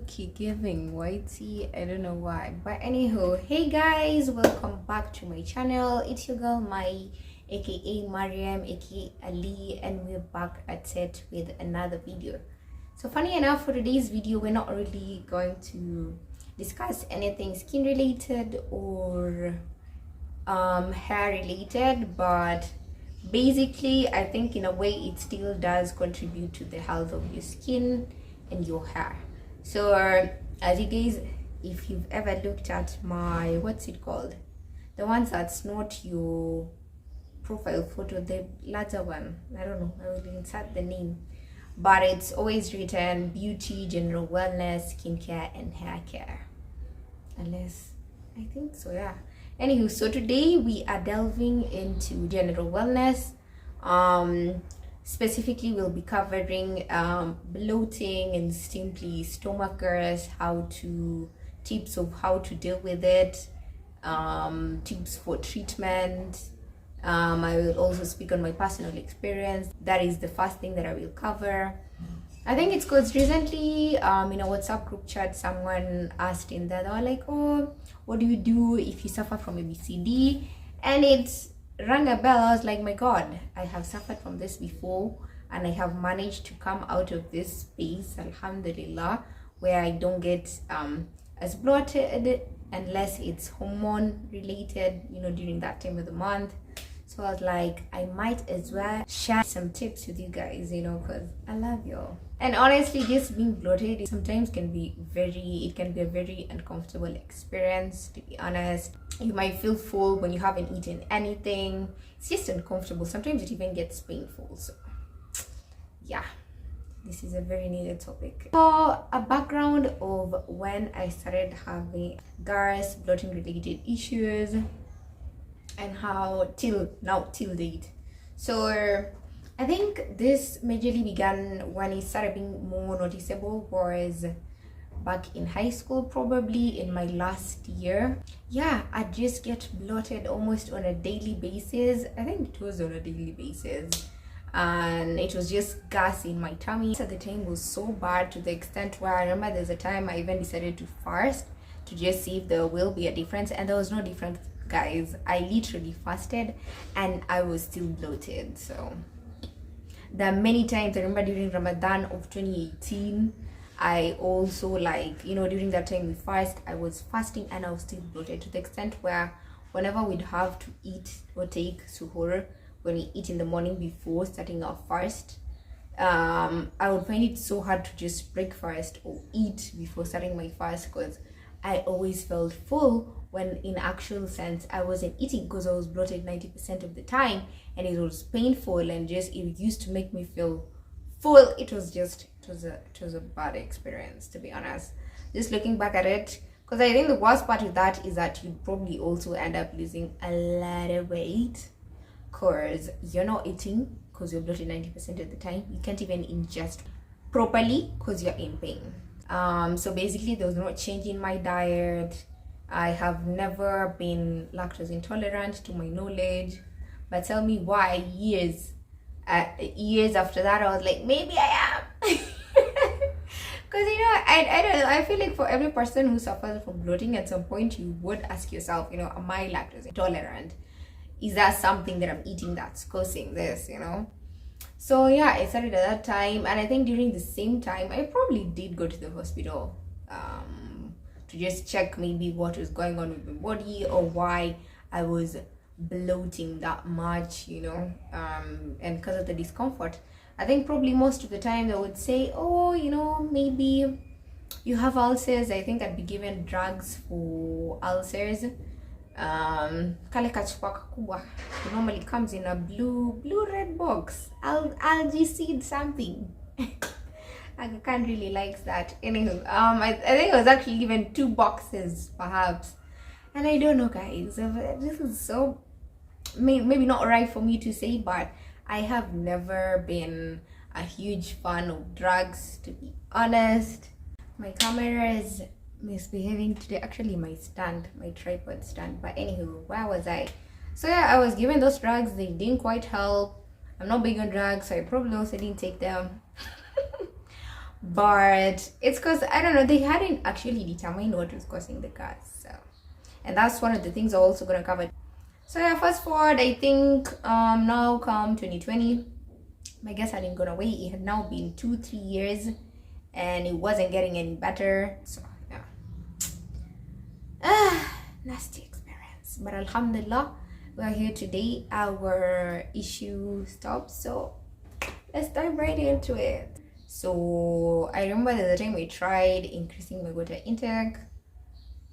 look-y giving whitey, I don't know why, but anywho, hey guys, welcome back to my channel. It's your girl Mai, aka Mariam, aka Ali, and we're back at it with another video. So funny enough, for today's video we're not really going to discuss anything skin related or hair related, but basically I think in a way it still does contribute to the health of your skin and your hair. So as you guys, if you've ever looked at my, what's it called, the ones that's not your profile photo, the larger one, I don't know, I will insert the name, but it's always written beauty, general wellness, skincare and hair care, unless I think so, yeah. Anywho, so today we are delving into general wellness. Specifically we'll be covering bloating and simply stomach gas, tips of how to deal with it, tips for treatment. I will also speak on my personal experience. That is the first thing that I will cover. I think it's because recently in a WhatsApp group chat someone asked in there, they were like, oh, what do you do if you suffer from ABCD? And it rang a bell. I was like, my god, I have suffered from this before and I have managed to come out of this space, alhamdulillah, where I don't get as bloated unless it's hormone related, you know, during that time of the month. So I was like, I might as well share some tips with you guys, you know, because I love y'all. And honestly, just being bloated sometimes can be a very uncomfortable experience, to be honest. You might feel full when you haven't eaten anything. It's just uncomfortable. Sometimes it even gets painful. So yeah, this is a very needed topic. So a background of when I started having gas, bloating related issues, and how till date. So I think this majorly began when it started being more noticeable was back in high school, probably in my last year. Yeah, I just get bloated almost on a daily basis. I think it was on a daily basis, and it was just gas in my tummy. At the time was so bad to the extent where I remember there's a time I even decided to fast to just see if there will be a difference, and there was no difference, guys. I literally fasted and I was still bloated. So there are many times I remember during Ramadan of 2018, I also, like, you know, during that time we fast, I was fasting and I was still bloated to the extent where whenever we'd have to eat or take suhoor, when we eat in the morning before starting our fast, I would find it so hard to just break fast or eat before starting my fast, because I always felt full when in actual sense I wasn't eating, because I was bloated 90% of the time, and it was painful and just it used to make me feel full. It was a bad experience, to be honest, just looking back at it, because I think the worst part of that is that you'd probably also end up losing a lot of weight because you're not eating, because you're bloated 90% of the time. You can't even ingest properly because you're in pain. So basically there was no change in my diet. I have never been lactose intolerant to my knowledge, but tell me why years after that I was like, maybe I am. Because, you know, I don't know, I feel like for every person who suffers from bloating, at some point you would ask yourself, you know, am I lactose intolerant? Is that something that I'm eating that's causing this, you know? So yeah, I started at that time, and I think during the same time I probably did go to the hospital to just check maybe what was going on with my body or why I was bloating that much, you know, and because of the discomfort. I think probably most of the time they would say, oh, you know, maybe you have ulcers. I think I'd be given drugs for ulcers. Kale kachupa kakubwa, it normally comes in a blue red box, algae seed something. I can't really like that. Anywho, I think I was actually given 2 boxes perhaps, and I don't know, guys, this is so maybe not right for me to say, but I have never been a huge fan of drugs, to be honest. My camera is misbehaving today, actually my tripod stand, but anywho, where was I? So yeah, I was given those drugs. They didn't quite help. I'm not big on drugs, so I probably also didn't take them. but it's because I don't know, they hadn't actually determined what was causing the gas. So, and that's one of the things I'm also gonna cover. So yeah, fast forward, I think now come 2020, my gas hadn't gone away. It had now been 2-3 years and it wasn't getting any better. So yeah, nasty experience, but alhamdulillah, we are here today. Our issue stopped, so let's dive right into it. So I remember the time we tried increasing my water intake.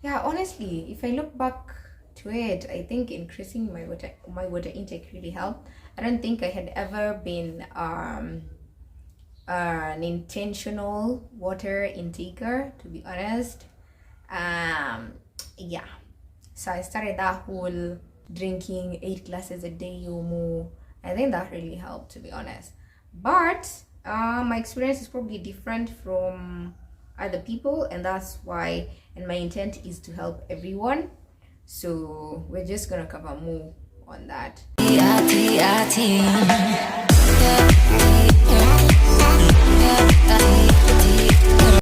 Yeah, honestly, if I look back to it, I think increasing my water intake really helped. I don't think I had ever been an intentional water intaker, to be honest. Yeah, so I started that whole drinking 8 glasses a day or more. I think that really helped, to be honest. But my experience is probably different from other people, and that's why, and my intent is to help everyone. So we're just gonna cover more on that.